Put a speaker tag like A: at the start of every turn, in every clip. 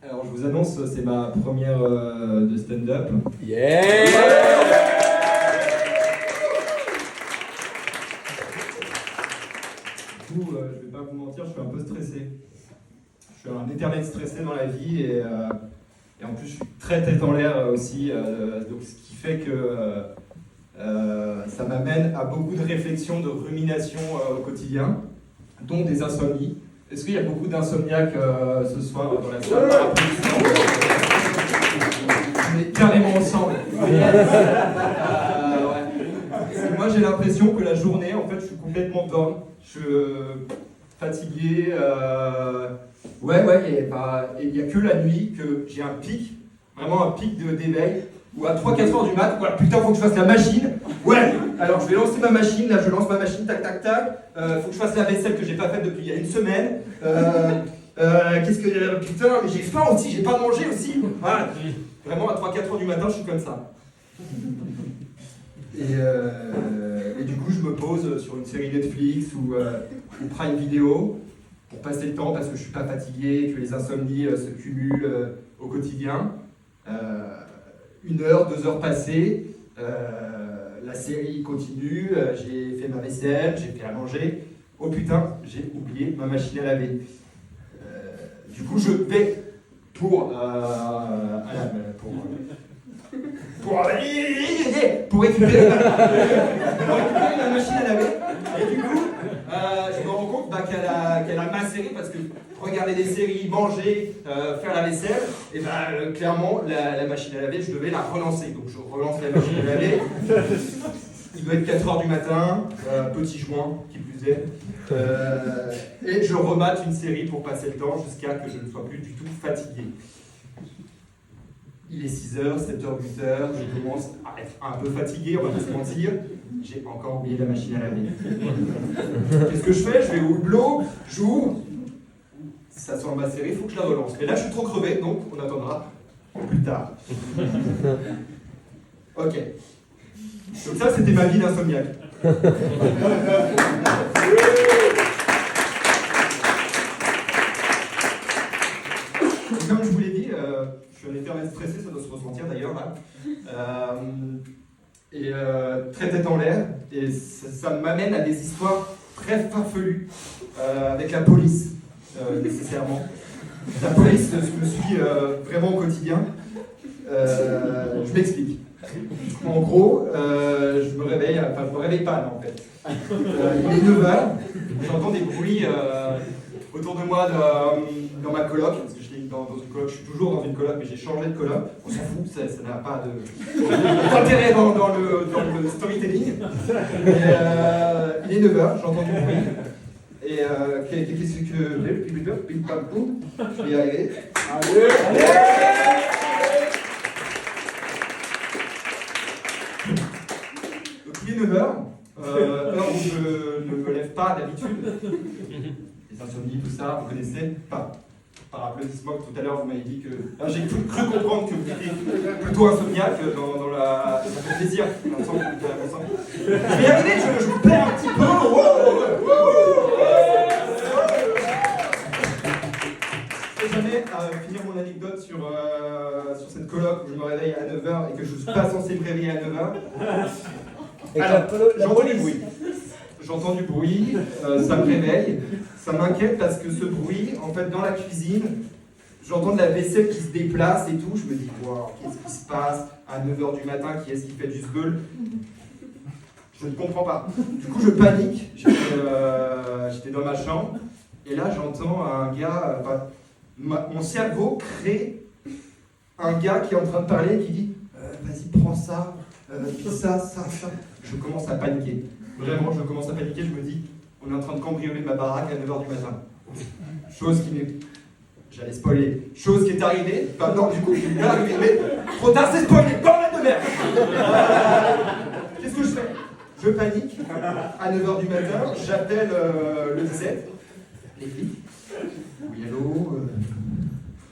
A: Alors je vous annonce, c'est ma première de stand-up.
B: Yeah.
A: Du coup, je vais pas vous mentir, je suis un peu stressé. Je suis un éternel stressé dans la vie et en plus je suis très tête en l'air aussi, donc ce qui fait que ça m'amène à beaucoup de réflexions, de ruminations au quotidien, dont des insomnies. Est-ce qu'il y a beaucoup d'insomniaques ce soir dans la salle? On est carrément ensemble. Ouais. Moi j'ai l'impression que la journée, en fait, je suis complètement down. Je suis fatigué. Il n'y a que la nuit que j'ai un pic, vraiment un pic d'éveil. Ou à 3-4 heures du mat, voilà, putain, faut que je fasse la machine. Ouais, alors je vais lancer ma machine, là je lance ma machine, tac, tac, tac. Faut que je fasse la vaisselle que j'ai pas faite depuis il y a une semaine. Qu'est-ce que. Putain, mais j'ai faim aussi, j'ai pas mangé aussi. Voilà, vraiment à 3-4 heures du matin, je suis comme ça. Et du coup, je me pose sur une série Netflix ou Prime Video pour passer le temps parce que je suis pas fatigué, que les insomnies se cumulent au quotidien. 1 heure, 2 heures passées, la série continue, j'ai fait ma vaisselle, j'ai fait à manger. Oh putain, j'ai oublié ma machine à laver. Du coup, je vais pour récupérer ma machine à laver. Et du coup, je me rends compte qu'elle a macéré parce que regarder des séries, manger, faire la vaisselle, et clairement, la machine à laver, je devais la relancer. Donc je relance la machine à laver. Il doit être 4 heures du matin, petit joint, qui plus est. Et je remate une série pour passer le temps jusqu'à que je ne sois plus du tout fatigué. Il est 6h, 7h, 8h, je commence à être un peu fatigué, on va pas se mentir. J'ai encore oublié la machine à laver. Qu'est-ce que je fais? Je vais au hublot, j'ouvre. Si ça sent ma série, il faut que je la relance. Et là, je suis trop crevé, donc on attendra plus tard. Ok. Donc ça, c'était ma vie d'insomniaque. Comme je vous l'ai dit, je suis un éternel stressé, ça doit se ressentir d'ailleurs là. Très tête en l'air, et ça m'amène à des histoires très farfelues avec la police, nécessairement. La police, je me suis vraiment au quotidien. Je m'explique. En gros, je me réveille pas là, en fait. Il est 9h, j'entends des bruits autour de moi dans ma coloc, parce que j'étais dans une coloc, je suis toujours dans une coloc, mais j'ai changé de coloc. On s'en fout, ça n'a pas d'intérêt dans le storytelling. Il est 9h, j'entends du bruit. Et qu'est-ce que. Pim pam poum, je vais y arriver. Allez. Donc il est 9h, heure où je ne me lève pas d'habitude. Les insomnies, tout ça, vous connaissez pas. Par applaudissement, tout à l'heure vous m'avez dit que. J'ai cru comprendre que vous étiez plutôt insomniaque dans la. Ça fait plaisir, ensemble. Je vais y arriver, je vous perds un petit peu. Je vais jamais finir mon anecdote sur cette coloc où je me réveille à 9h et que je ne suis pas censé me réveiller à 9h. Alors, j'entends du bruit. J'entends du bruit, ça me réveille, ça m'inquiète parce que ce bruit, en fait, dans la cuisine, j'entends de la vaisselle qui se déplace et tout. Je me dis, wow, qu'est-ce qui se passe à 9h du matin? Qui est-ce qui fait du sbeul? Je ne comprends pas. Du coup, je panique. J'étais dans ma chambre et là, j'entends un gars. Mon cerveau crée un gars qui est en train de parler et qui dit vas-y, prends ça, puis ça. Je commence à paniquer. Vraiment, je commence à paniquer. Je me dis on est en train de cambrioler ma baraque à 9h du matin. Chose qui m'est. J'allais spoiler. Chose qui est arrivée. Non, du coup, je suis bien arrivé. Mais trop tard, c'est spoilé. Bordel de merde. Qu'est-ce que je fais? Je panique. À 9h du matin, j'appelle le 17. Les flics. Oui, allô,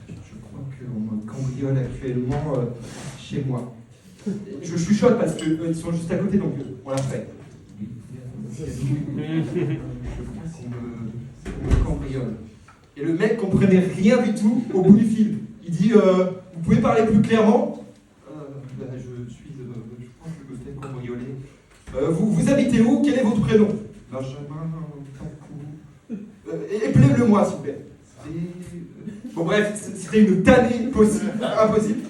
A: je crois qu'on me cambriole actuellement chez moi. Et je chuchote parce qu'ils sont juste à côté, donc on l'a fait. Je crois qu'on me cambriole. Et le mec comprenait rien du tout au bout du film. Il dit vous pouvez parler plus clairement? Je pense que je me fais cambrioler. Vous habitez où? Quel est votre prénom? Benjamin Tancou. Épelez-le-moi, s'il vous plaît. Bon, bref, c'était une tannée impossible.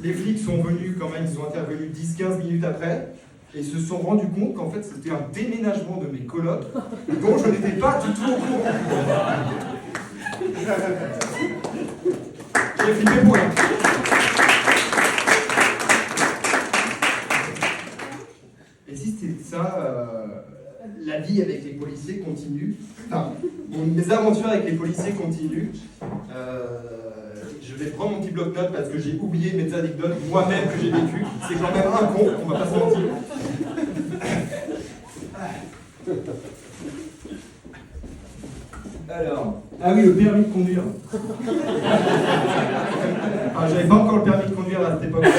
A: Les flics sont venus quand même, ils sont intervenus 10-15 minutes après. Et ils se sont rendus compte qu'en fait c'était un déménagement de mes colocs dont je n'étais pas du tout au courant. J'ai flippé pour rien. Et si c'était ça, la vie avec les policiers continue. Enfin, mes aventures avec les policiers continuent. Je vais prendre mon petit bloc-notes parce que j'ai oublié mes anecdotes moi-même que j'ai vécues. C'est quand même un con, on va pas se mentir. Alors, ah oui, le permis de conduire. J'avais pas encore le permis de conduire à cette époque-là.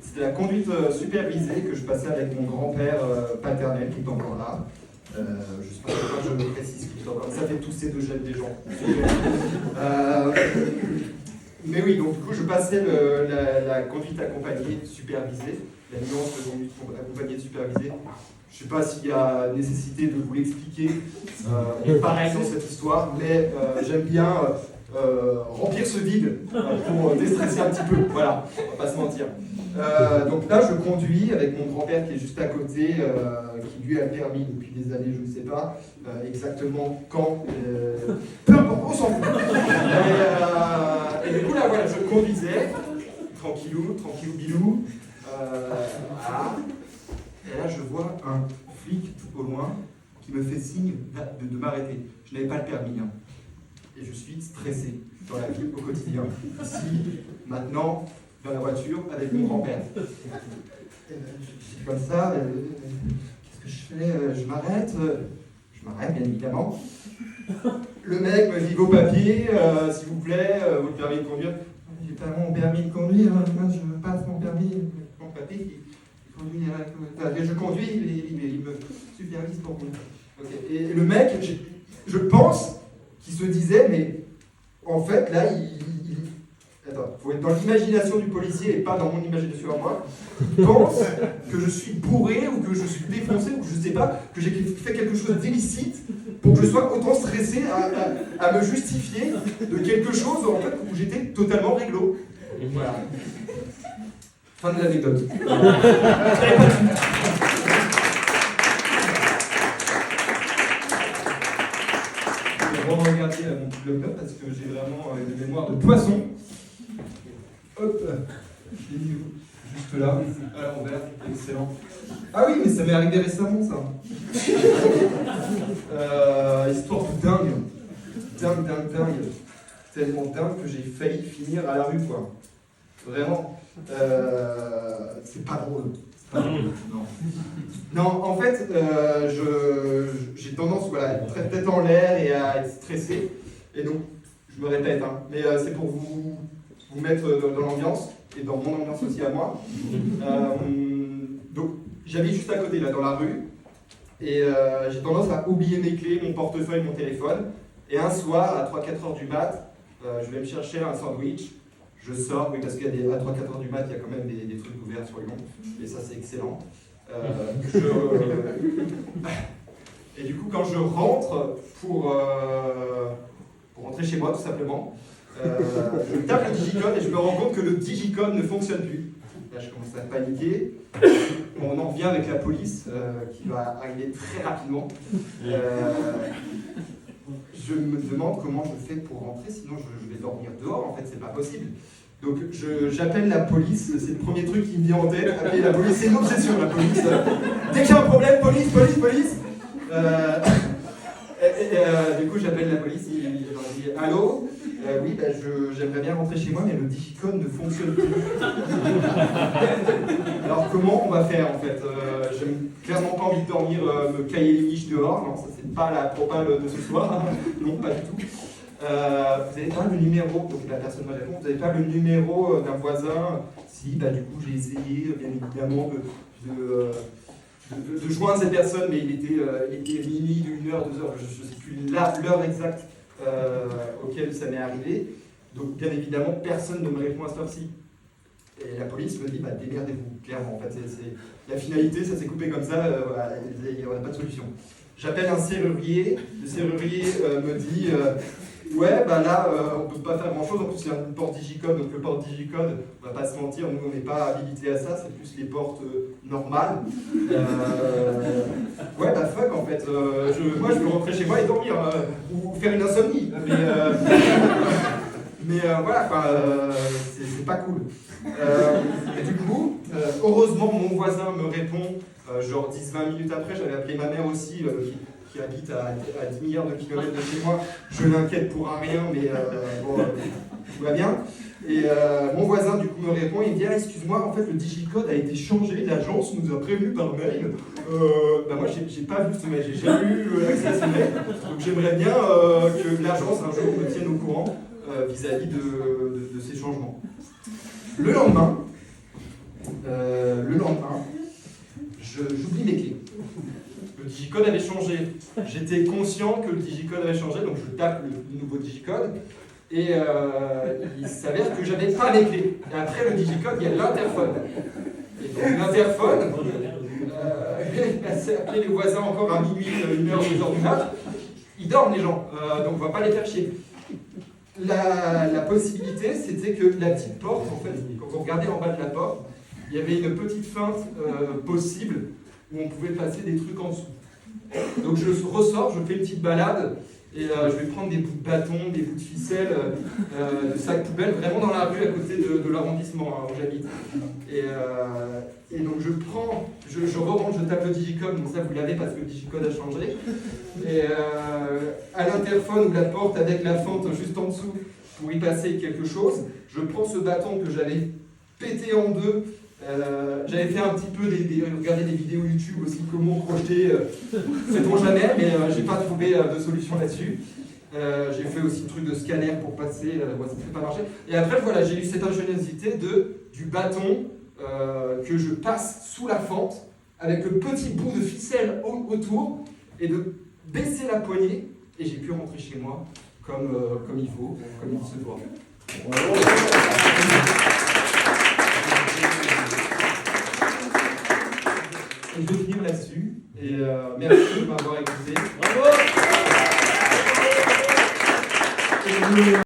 A: C'était la conduite supervisée que je passais avec mon grand-père paternel qui est encore là. Je sais pas pourquoi je me précise qu'il est encore là. Ça fait tousser de gel des gens. Mais oui, donc du coup, je passais la conduite accompagnée, supervisée, la nuance de conduite accompagnée, supervisée. Je ne sais pas s'il y a nécessité de vous l'expliquer, pareil dans cette histoire, mais j'aime bien remplir ce vide pour déstresser un petit peu, voilà, on va pas se mentir. Donc là, je conduis avec mon grand-père qui est juste à côté, qui lui a le permis depuis des années, je ne sais pas exactement quand, peu importe, on s'en fout. Et du coup, là, voilà, je conduisais, tranquillou, bilou, voilà. Et là, je vois un flic tout au loin qui me fait signe de m'arrêter. Je n'avais pas le permis. Hein. Et je suis stressé dans la vie au quotidien. Ici, maintenant, dans la voiture, avec mon grand-père. Je suis comme ça. Qu'est-ce que je fais? Je m'arrête. Je m'arrête, bien évidemment. Le mec me dit vos papiers, s'il vous plaît, votre permis de conduire. J'ai pas mon permis de conduire. Moi, je passe mon permis, mon papier. Je conduis, il me supervise pour moi. Okay. Et le mec, je pense qu'il se disait, mais en fait, là, attends, il faut être dans l'imagination du policier et pas dans mon imagination à moi. Il pense que je suis bourré ou que je suis défoncé ou que je sais pas, que j'ai fait quelque chose d'illicite pour que je sois autant stressé à me justifier de quelque chose en fait, où j'étais totalement réglo. Voilà. Fin de l'anecdote. Je vais vraiment regarder mon petit bloc-notes parce que j'ai vraiment une mémoire de poisson. Hop, je l'ai mis juste là, à l'envers, excellent. Ah oui, mais ça m'est arrivé récemment ça. Histoire de dingue. Dingue. Tellement dingue que j'ai failli finir à la rue, quoi. Vraiment. C'est pas drôle. Non, en fait, j'ai tendance à être très tête en l'air et à être stressé. Et donc, je me répète, hein, mais c'est pour vous mettre dans l'ambiance et dans mon ambiance aussi à moi. Donc, j'habite juste à côté, là, dans la rue. Et j'ai tendance à oublier mes clés, mon portefeuille, mon téléphone. Et un soir, à 3-4 heures du mat, je vais me chercher un sandwich. Je sors, oui, parce qu'à 3-4 heures du mat, il y a quand même des trucs ouverts sur Lyon, et ça c'est excellent. Et du coup, quand je rentre pour rentrer chez moi, tout simplement, je tape le digicode et je me rends compte que le digicode ne fonctionne plus. Là, je commence à paniquer. On en revient avec la police qui va arriver très rapidement. Je me demande comment je fais pour rentrer, sinon je vais dormir dehors, en fait, c'est pas possible. Donc j'appelle la police, c'est le premier truc qui me vient en tête, appeler la police, c'est une obsession la police. Dès qu'il y a un problème, police. Du coup j'appelle la police, je leur dis « Allô oui, j'aimerais bien rentrer chez moi, mais le digicode ne fonctionne plus. » Alors comment on va faire en fait? J'ai clairement pas envie de dormir, me cailler les niches dehors, non, ça c'est pas la propale de ce soir, non pas du tout. Vous n'avez pas le numéro, donc la personne me répond, vous n'avez pas le numéro d'un voisin? Si, du coup j'ai essayé bien évidemment de joindre cette personne, mais il était minuit, 1h, 2h, je ne sais plus l'heure exacte auquel ça m'est arrivé. Donc bien évidemment, personne ne me répond à cette heure-ci. Et la police me dit, bah démerdez-vous, clairement. En fait, la finalité, ça s'est coupé comme ça, il n'y aura pas de solution. J'appelle un serrurier, le serrurier me dit, ouais, bah là, on ne peut pas faire grand-chose, en plus c'est une porte digicode, donc le porte digicode, on va pas se mentir, nous on n'est pas habilités à ça, c'est plus les portes normales. Ouais, bah fuck en fait, moi je peux rentrer chez moi et dormir, ou faire une insomnie, mais voilà, c'est pas cool. Et du coup, heureusement, mon voisin me répond, genre 10-20 minutes après, j'avais appelé ma mère aussi, qui habite à 10 milliards de kilomètres de chez moi. Je l'inquiète pour un rien, mais bon, tout va bien. Et mon voisin, du coup, me répond, il me dit, ah, excuse-moi, en fait, le digicode a été changé, l'agence nous a prévenu par mail. Bah moi, j'ai pas vu ce mail, j'ai jamais eu accès à ce mail. Donc j'aimerais bien que l'agence, un jour, me tienne au courant vis-à-vis de ces changements. Le lendemain, j'oublie mes clés. Le digicode avait changé. J'étais conscient que le digicode avait changé, donc je tape le nouveau digicode. Et il s'avère que j'avais pas les clés. Et après le digicode, il y a l'interphone. Et donc l'interphone, c'est appeler les voisins encore à minuit, 1h, 2h du mat. Ils dorment les gens, donc on va pas les faire chier. La possibilité, c'était que la petite porte, en fait, quand vous regardez en bas de la porte, il y avait une petite feinte possible où on pouvait passer des trucs en dessous. Donc je ressors, je fais une petite balade et je vais prendre des bouts de bâton, des bouts de ficelle, de sacs poubelles, vraiment dans la rue à côté de l'arrondissement où j'habite. Et donc je re-rentre, je tape le digicode, donc ça vous l'avez parce que le digicode a changé. Et à l'interphone ou la porte avec la fente juste en dessous pour y passer quelque chose, je prends ce bâton que j'avais pété en deux. J'avais fait un petit peu regarder des vidéos YouTube aussi, comment crocheter, sait-on jamais, mais j'ai pas trouvé de solution là-dessus. J'ai fait aussi le truc de scanner pour passer, ça ne fait pas marcher. Et après, voilà, j'ai eu cette ingéniosité du bâton que je passe sous la fente avec le petit bout de ficelle autour et de baisser la poignée et j'ai pu rentrer chez moi comme il faut, comme il se doit. Et je vais finir là-dessus. Et merci de m'avoir écouté.